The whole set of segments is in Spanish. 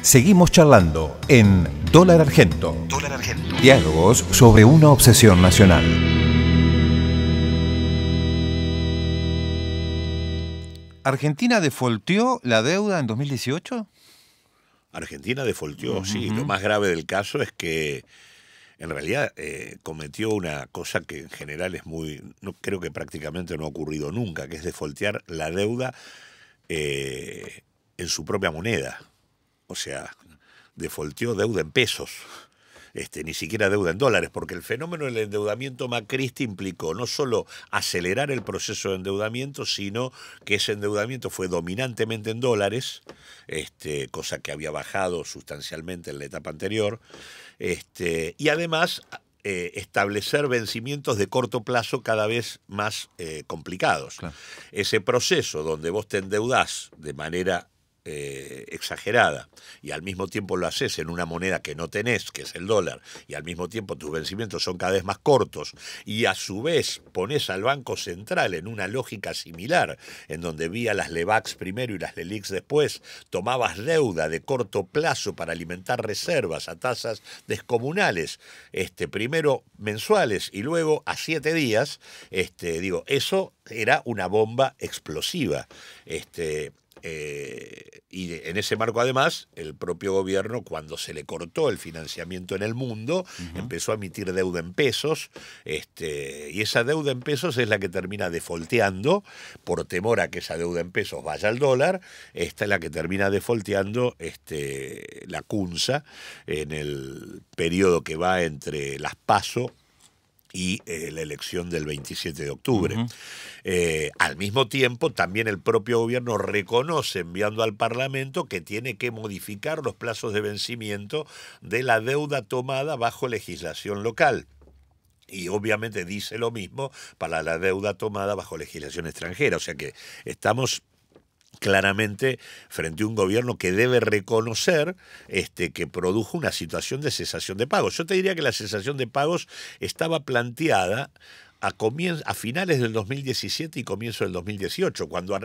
Seguimos charlando en Dólar Argento. Dólar Argento. Diálogos sobre una obsesión nacional. ¿Argentina defaulteó la deuda en 2018? Argentina defaulteó, sí. Lo más grave del caso es que en realidad cometió una cosa que en general es no creo que prácticamente no ha ocurrido nunca, que es defaultear la deuda en su propia moneda. O sea, defaulteó deuda en pesos. Ni siquiera deuda en dólares, porque el fenómeno del endeudamiento macrista implicó no solo acelerar el proceso de endeudamiento, sino que ese endeudamiento fue dominantemente en dólares, cosa que había bajado sustancialmente en la etapa anterior, y además establecer vencimientos de corto plazo cada vez más complicados. Claro. Ese proceso donde vos te endeudás de manera exagerada y al mismo tiempo lo haces en una moneda que no tenés, que es el dólar, y al mismo tiempo tus vencimientos son cada vez más cortos y a su vez pones al Banco Central en una lógica similar, en donde vía las LEBACs primero y las LELIQs después, tomabas deuda de corto plazo para alimentar reservas a tasas descomunales, primero mensuales y luego a 7 días, eso era una bomba explosiva. Y en ese marco, además, el propio gobierno, cuando se le cortó el financiamiento en el mundo, empezó a emitir deuda en pesos, y esa deuda en pesos es la que termina defaulteando, por temor a que esa deuda en pesos vaya al dólar. Esta es la que termina defaulteando la CUNSA en el periodo que va entre las PASO y la elección del 27 de octubre. Al mismo tiempo, también el propio gobierno reconoce, enviando al Parlamento, que tiene que modificar los plazos de vencimiento de la deuda tomada bajo legislación local. Y obviamente dice lo mismo para la deuda tomada bajo legislación extranjera. O sea que estamos claramente frente a un gobierno que debe reconocer que produjo una situación de cesación de pagos. Yo te diría que la cesación de pagos estaba planteada a finales del 2017 y comienzo del 2018, cuando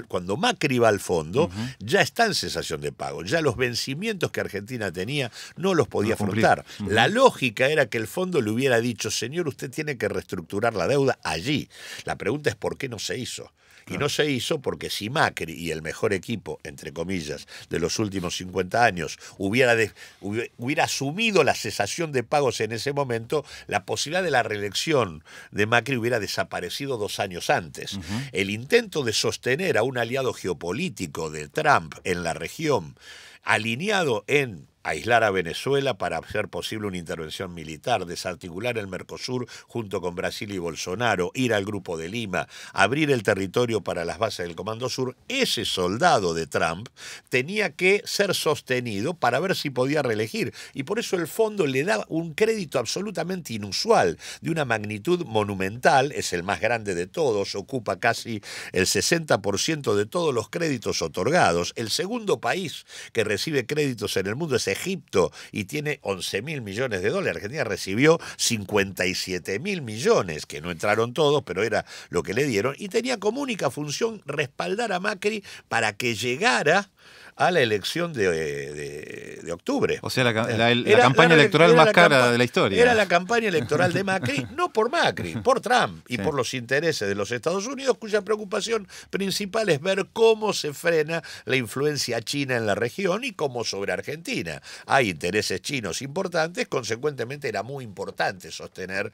cuando Macri va al fondo, ya está en cesación de pagos, ya los vencimientos que Argentina tenía no los podía afrontar. La lógica era que el fondo le hubiera dicho: señor, usted tiene que reestructurar la deuda allí. La pregunta es ¿por qué no se hizo? Y no se hizo porque si Macri y el mejor equipo, entre comillas, de los últimos 50 años hubiera asumido la cesación de pagos en ese momento, la posibilidad de la reelección de Macri hubiera desaparecido 2 años antes. El intento de sostener a un aliado geopolítico de Trump en la región, alineado en aislar a Venezuela para hacer posible una intervención militar, desarticular el Mercosur junto con Brasil y Bolsonaro, ir al Grupo de Lima, abrir el territorio para las bases del Comando Sur, ese soldado de Trump tenía que ser sostenido para ver si podía reelegir. Y por eso el fondo le da un crédito absolutamente inusual, de una magnitud monumental, es el más grande de todos, ocupa casi el 60% de todos los créditos otorgados. El segundo país que recibe créditos en el mundo es Egipto y tiene 11.000 millones de dólares. Argentina recibió 57.000 millones, que no entraron todos, pero era lo que le dieron, y tenía como única función respaldar a Macri para que llegara a la elección de octubre. O sea, la campaña electoral más cara de la historia. Era la campaña electoral de Macri, no por Macri, por Trump y por los intereses de los Estados Unidos, cuya preocupación principal es ver cómo se frena la influencia china en la región y cómo sobre Argentina hay intereses chinos importantes, consecuentemente era muy importante sostener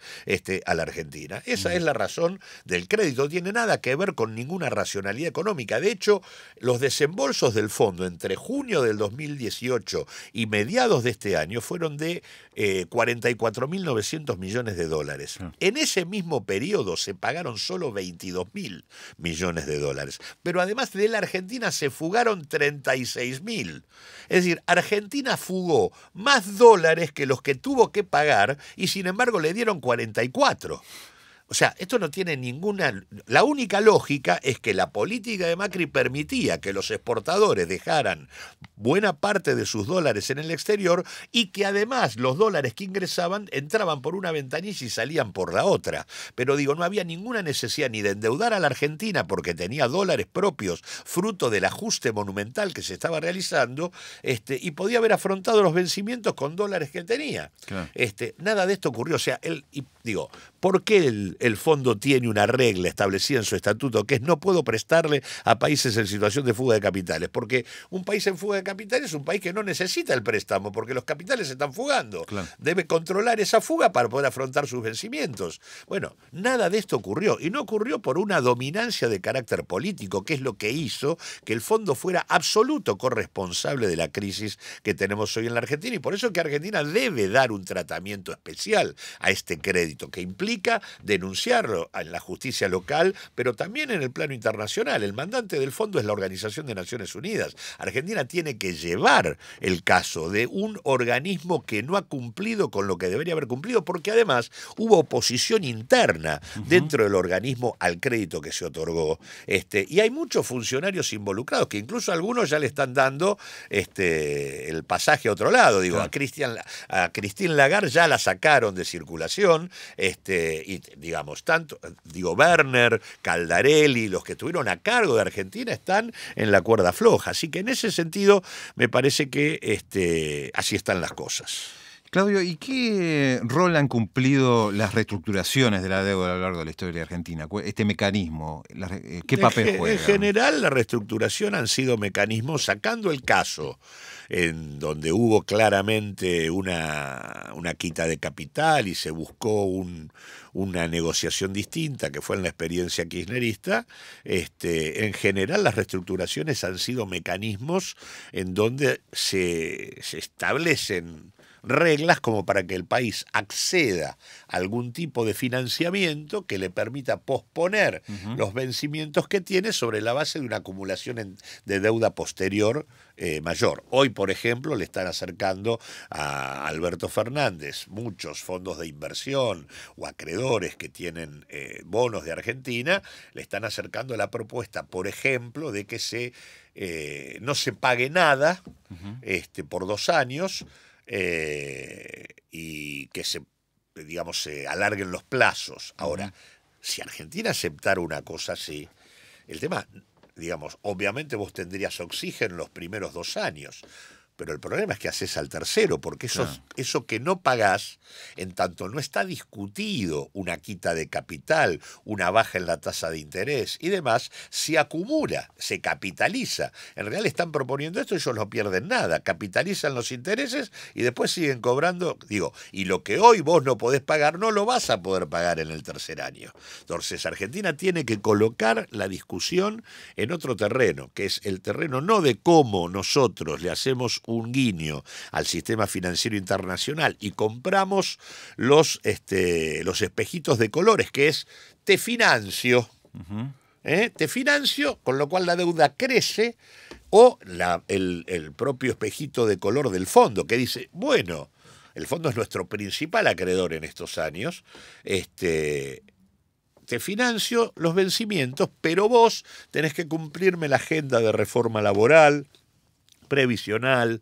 a la Argentina. Esa es la razón del crédito, no tiene nada que ver con ninguna racionalidad económica. De hecho, los desembolsos del fondo entre junio del 2018 y mediados de este año fueron de 44.900 millones de dólares. En ese mismo periodo se pagaron solo 22.000 millones de dólares. Pero además de la Argentina se fugaron 36.000. Es decir, Argentina fugó más dólares que los que tuvo que pagar y sin embargo le dieron 44. O O sea, esto no tiene ninguna... La única lógica es que la política de Macri permitía que los exportadores dejaran buena parte de sus dólares en el exterior y que además los dólares que ingresaban entraban por una ventanilla y salían por la otra. Pero digo, no había ninguna necesidad ni de endeudar a la Argentina porque tenía dólares propios, fruto del ajuste monumental que se estaba realizando, y podía haber afrontado los vencimientos con dólares que tenía. Claro. Nada de esto ocurrió. O sea, digo, ¿por qué el fondo tiene una regla establecida en su estatuto que es no puedo prestarle a países en situación de fuga de capitales? Porque un país en fuga de capitales es un país que no necesita el préstamo porque los capitales se están fugando. Claro. Debe controlar esa fuga para poder afrontar sus vencimientos. Bueno, nada de esto ocurrió y no ocurrió por una dominancia de carácter político, que es lo que hizo que el fondo fuera absoluto corresponsable de la crisis que tenemos hoy en la Argentina, y por eso que Argentina debe dar un tratamiento especial a este crédito, que implica denunciarlo en la justicia local, pero también en el plano internacional. El mandante del fondo es la Organización de Naciones Unidas. Argentina tiene que llevar el caso de un organismo que no ha cumplido con lo que debería haber cumplido, porque además hubo oposición interna dentro del organismo al crédito que se otorgó. Y hay muchos funcionarios involucrados, que incluso algunos ya le están dando el pasaje a otro lado. Digo, claro. A Christine Lagarde ya la sacaron de circulación, y digamos, Werner, Caldarelli, los que estuvieron a cargo de Argentina están en la cuerda floja. Así que en ese sentido me parece que así están las cosas. Claudio, ¿y qué rol han cumplido las reestructuraciones de la deuda a lo largo de la historia de Argentina? Este mecanismo, ¿qué papel juega? En general, la reestructuración han sido mecanismos, sacando el caso en donde hubo claramente una quita de capital y se buscó una negociación distinta, que fue en la experiencia kirchnerista. En general, las reestructuraciones han sido mecanismos en donde se establecen reglas como para que el país acceda a algún tipo de financiamiento que le permita posponer los vencimientos que tiene sobre la base de una acumulación de deuda posterior mayor. Hoy, por ejemplo, le están acercando a Alberto Fernández muchos fondos de inversión o acreedores que tienen bonos de Argentina, le están acercando la propuesta, por ejemplo, de que no se pague nada por 2 años, y que se alarguen los plazos. Ahora, si Argentina aceptara una cosa así, el tema, obviamente vos tendrías oxígeno en los primeros 2 años, pero el problema es que haces al tercero, porque eso que no pagás, en tanto no está discutido una quita de capital, una baja en la tasa de interés y demás, se acumula, se capitaliza. En realidad están proponiendo esto y ellos no pierden nada, capitalizan los intereses y después siguen cobrando, y lo que hoy vos no podés pagar, no lo vas a poder pagar en el tercer año. Entonces Argentina tiene que colocar la discusión en otro terreno, que es el terreno no de cómo nosotros le hacemos un guiño al sistema financiero internacional y compramos los espejitos de colores, que es te financio, te financio, con lo cual la deuda crece, o el propio espejito de color del fondo, que dice, bueno, el fondo es nuestro principal acreedor en estos años, te financio los vencimientos, pero vos tenés que cumplirme la agenda de reforma laboral, previsional,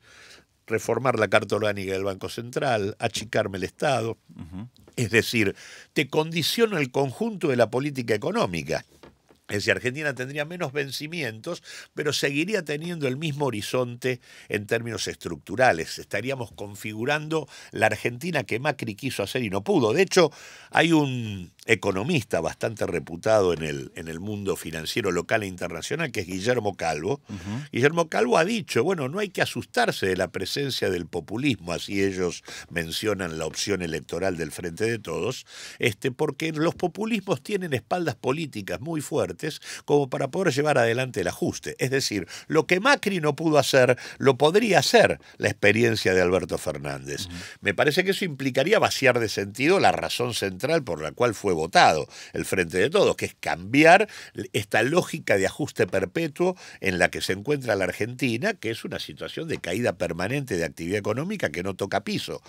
reformar la Carta Orgánica del Banco Central, achicarme el Estado. Es decir, te condiciona el conjunto de la política económica. Es decir, Argentina tendría menos vencimientos, pero seguiría teniendo el mismo horizonte en términos estructurales. Estaríamos configurando la Argentina que Macri quiso hacer y no pudo. De hecho, hay un economista bastante reputado en el mundo financiero local e internacional, que es Guillermo Calvo. Guillermo Calvo ha dicho, bueno, no hay que asustarse de la presencia del populismo, así ellos mencionan la opción electoral del Frente de Todos, porque los populismos tienen espaldas políticas muy fuertes suficientes como para poder llevar adelante el ajuste. Es decir, lo que Macri no pudo hacer, lo podría hacer la experiencia de Alberto Fernández. Me parece que eso implicaría vaciar de sentido la razón central por la cual fue votado el Frente de Todos, que es cambiar esta lógica de ajuste perpetuo en la que se encuentra la Argentina, que es una situación de caída permanente de actividad económica que no toca piso.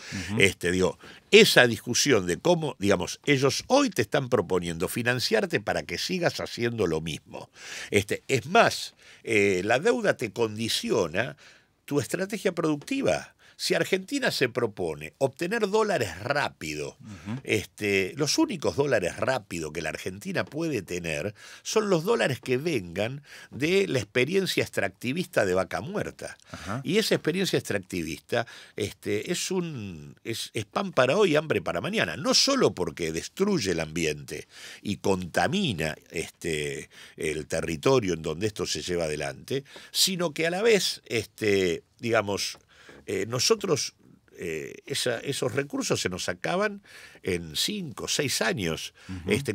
Esa discusión de cómo, digamos, ellos hoy te están proponiendo financiarte para que sigas haciendo lo mismo. Es más, la deuda te condiciona tu estrategia productiva. Si Argentina se propone obtener dólares rápido, los únicos dólares rápido que la Argentina puede tener son los dólares que vengan de la experiencia extractivista de Vaca Muerta. Y esa experiencia extractivista es pan para hoy, hambre para mañana. No solo porque destruye el ambiente y contamina el territorio en donde esto se lleva adelante, sino que a la vez, digamos, nosotros esos recursos se nos acaban en 5 o 6 años,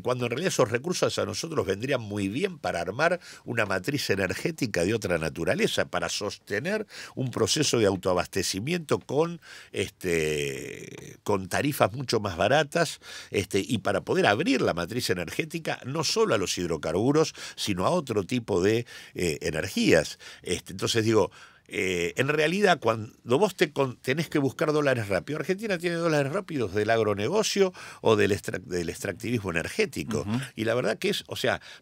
cuando en realidad esos recursos a nosotros vendrían muy bien para armar una matriz energética de otra naturaleza, para sostener un proceso de autoabastecimiento con tarifas mucho más baratas, y para poder abrir la matriz energética no solo a los hidrocarburos, sino a otro tipo de energías. Entonces digo, en realidad, cuando vos tenés que buscar dólares rápidos, Argentina tiene dólares rápidos del agronegocio o del extractivismo energético. Y la verdad que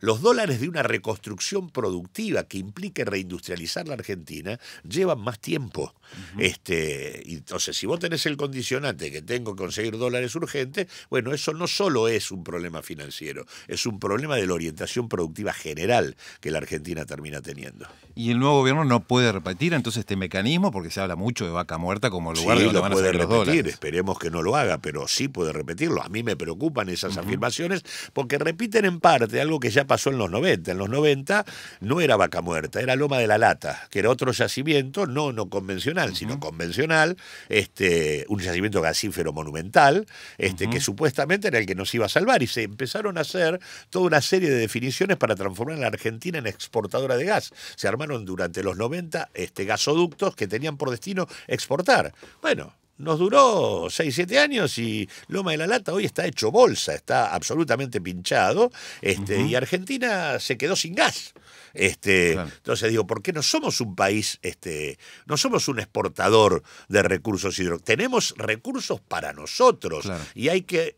los dólares de una reconstrucción productiva que implique reindustrializar la Argentina llevan más tiempo. Entonces, si vos tenés el condicionante que tengo que conseguir dólares urgentes, bueno, eso no solo es un problema financiero, es un problema de la orientación productiva general que la Argentina termina teniendo. Y el nuevo gobierno no puede repetir entonces este mecanismo, porque se habla mucho de Vaca Muerta como lugar de donde van a salir los dólares. Esperemos que no lo haga, pero sí puede repetirlo. A mí me preocupan esas afirmaciones porque repiten en parte algo que ya pasó en los 90. En los 90 no era Vaca Muerta, era Loma de la Lata, que era otro yacimiento no convencional, sino convencional, un yacimiento gasífero monumental, que supuestamente era el que nos iba a salvar, y se empezaron a hacer toda una serie de definiciones para transformar a la Argentina en exportadora de gas. Se armaron durante los 90 gasoductos que tenían por destino exportar. Bueno, nos duró 6, 7 años y Loma de la Lata hoy está hecho bolsa, está absolutamente pinchado, y Argentina se quedó sin gas. Claro. Entonces digo, ¿por qué no somos un país, no somos un exportador de recursos hidrocarburos? Tenemos recursos para nosotros, claro, y hay que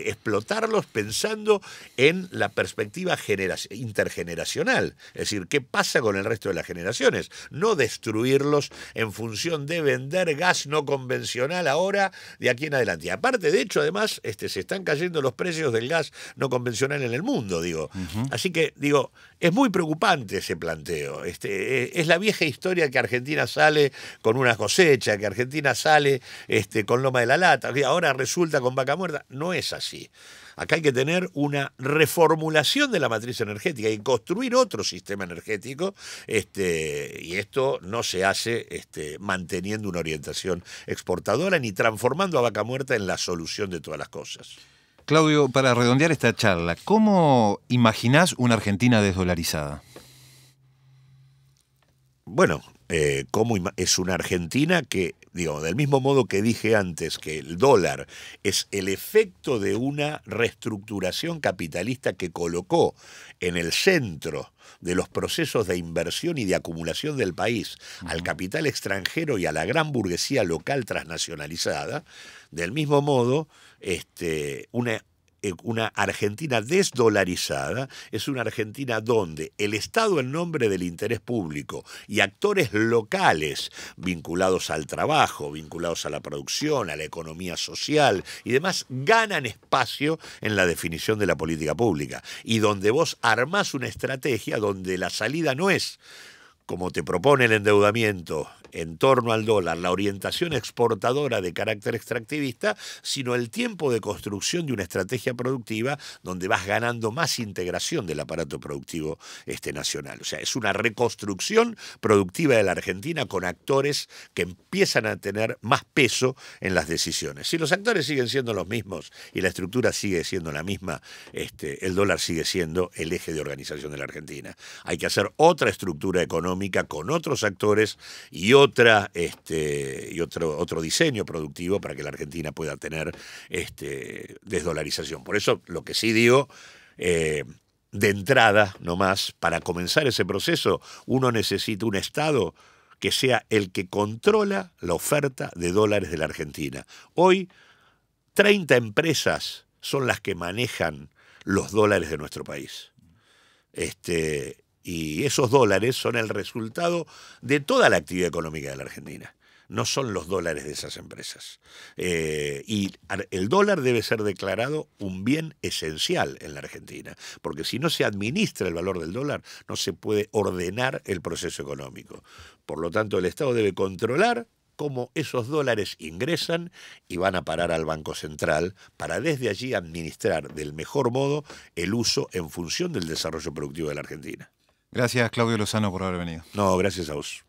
explotarlos pensando en la perspectiva intergeneracional. Es decir, ¿qué pasa con el resto de las generaciones? No destruirlos en función de vender gas no convencional ahora, de aquí en adelante. Y aparte, de hecho, además, se están cayendo los precios del gas no convencional en el mundo, digo. Así que, digo, es muy preocupante ese planteo. Es la vieja historia que Argentina sale con una cosecha, que Argentina sale con Loma de la Lata, que ahora resulta con Vaca Muerta. No es así. Acá hay que tener una reformulación de la matriz energética y construir otro sistema energético, y esto no se hace manteniendo una orientación exportadora ni transformando a Vaca Muerta en la solución de todas las cosas. Claudio, para redondear esta charla, ¿cómo imaginás una Argentina desdolarizada? Bueno, ¿cómo es una Argentina que, digo, del mismo modo que dije antes que el dólar es el efecto de una reestructuración capitalista que colocó en el centro de los procesos de inversión y de acumulación del país al capital extranjero y a la gran burguesía local transnacionalizada, del mismo modo, una Argentina desdolarizada es una Argentina donde el Estado, en nombre del interés público, y actores locales vinculados al trabajo, vinculados a la producción, a la economía social y demás, ganan espacio en la definición de la política pública, y donde vos armás una estrategia donde la salida no es, como te propone el endeudamiento, en torno al dólar la orientación exportadora de carácter extractivista, sino el tiempo de construcción de una estrategia productiva donde vas ganando más integración del aparato productivo nacional. O sea, es una reconstrucción productiva de la Argentina con actores que empiezan a tener más peso en las decisiones. Si los actores siguen siendo los mismos y la estructura sigue siendo la misma, el dólar sigue siendo el eje de organización de la Argentina. Hay que hacer otra estructura económica con otros actores y otro diseño productivo para que la Argentina pueda tener desdolarización. Por eso lo que sí digo, de entrada nomás, para comenzar ese proceso, uno necesita un Estado que sea el que controla la oferta de dólares de la Argentina. Hoy, 30 empresas son las que manejan los dólares de nuestro país. Y esos dólares son el resultado de toda la actividad económica de la Argentina. No son los dólares de esas empresas. Y el dólar debe ser declarado un bien esencial en la Argentina, porque si no se administra el valor del dólar, no se puede ordenar el proceso económico. Por lo tanto, el Estado debe controlar cómo esos dólares ingresan y van a parar al Banco Central para desde allí administrar del mejor modo el uso en función del desarrollo productivo de la Argentina. Gracias, Claudio Lozano, por haber venido. No, gracias a vos.